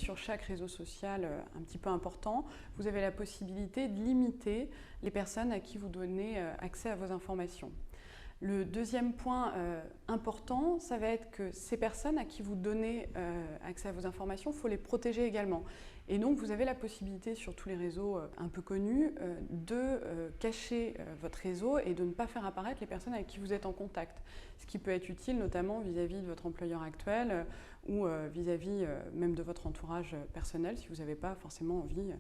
sur chaque réseau social un petit peu important, vous avez la possibilité de limiter les personnes à qui vous donnez accès à vos informations. Le deuxième point important, ça va être que ces personnes à qui vous donnez accès à vos informations, il faut les protéger également. Et donc, vous avez la possibilité sur tous les réseaux un peu connus de cacher votre réseau et de ne pas faire apparaître les personnes avec qui vous êtes en contact. Ce qui peut être utile notamment vis-à-vis de votre employeur actuel ou vis-à-vis même de votre entourage personnel si vous n'avez pas forcément envie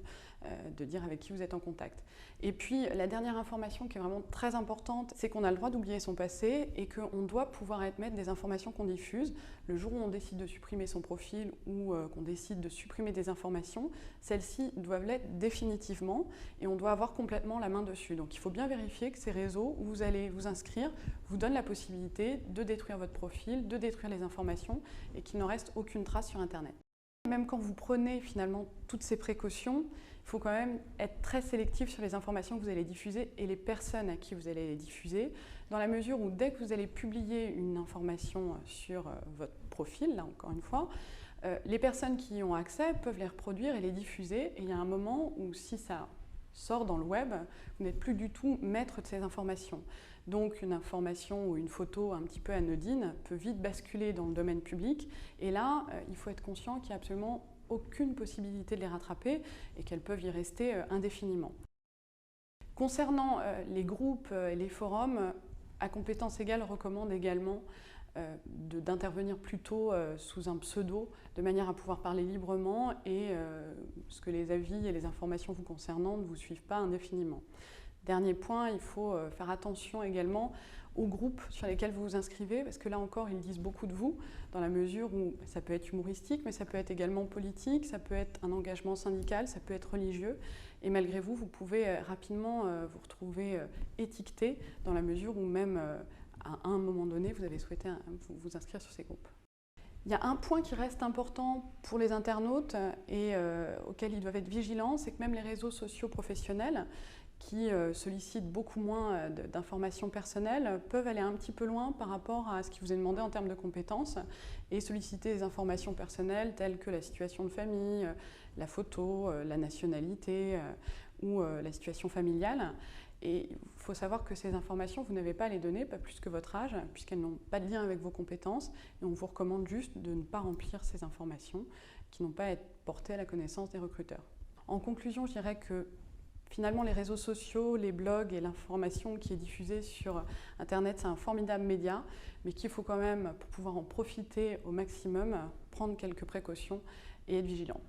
de dire avec qui vous êtes en contact. Et puis, la dernière information qui est vraiment très importante, c'est qu'on a le droit d'oublier son passé et qu'on doit pouvoir admettre des informations qu'on diffuse. Le jour où on décide de supprimer son profil ou qu'on décide de supprimer des informations, celles-ci doivent l'être définitivement et on doit avoir complètement la main dessus. Donc il faut bien vérifier que ces réseaux où vous allez vous inscrire vous donnent la possibilité de détruire votre profil, de détruire les informations et qu'il n'en reste aucune trace sur Internet. Même quand vous prenez finalement toutes ces précautions, il faut quand même être très sélectif sur les informations que vous allez diffuser et les personnes à qui vous allez les diffuser, dans la mesure où dès que vous allez publier une information sur votre profil, là encore une fois, les personnes qui y ont accès peuvent les reproduire et les diffuser. Et il y a un moment où si ça sort dans le web, vous n'êtes plus du tout maître de ces informations. Donc une information ou une photo un petit peu anodine peut vite basculer dans le domaine public. Et là, il faut être conscient qu'il n'y a absolument aucune possibilité de les rattraper et qu'elles peuvent y rester indéfiniment. Concernant les groupes et les forums, à compétence égale recommande également d'intervenir plutôt sous un pseudo, de manière à pouvoir parler librement et ce que les avis et les informations vous concernant ne vous suivent pas indéfiniment. Dernier point, il faut faire attention également aux groupes sur lesquels vous vous inscrivez, parce que là encore, ils disent beaucoup de vous, dans la mesure où ça peut être humoristique, mais ça peut être également politique, ça peut être un engagement syndical, ça peut être religieux, et malgré vous, vous pouvez rapidement vous retrouver étiqueté, dans la mesure où même à un moment donné, vous avez souhaité vous inscrire sur ces groupes. Il y a un point qui reste important pour les internautes et auquel ils doivent être vigilants, c'est que même les réseaux sociaux professionnels qui sollicitent beaucoup moins d'informations personnelles peuvent aller un petit peu loin par rapport à ce qui vous est demandé en termes de compétences et solliciter des informations personnelles telles que la situation de famille, la photo, la nationalité ou la situation familiale. Et il faut savoir que ces informations, vous n'avez pas à les donner, pas plus que votre âge, puisqu'elles n'ont pas de lien avec vos compétences. Et on vous recommande juste de ne pas remplir ces informations qui n'ont pas à être portées à la connaissance des recruteurs. En conclusion, je dirais que finalement, les réseaux sociaux, les blogs et l'information qui est diffusée sur Internet, c'est un formidable média, mais qu'il faut quand même, pour pouvoir en profiter au maximum, prendre quelques précautions et être vigilant.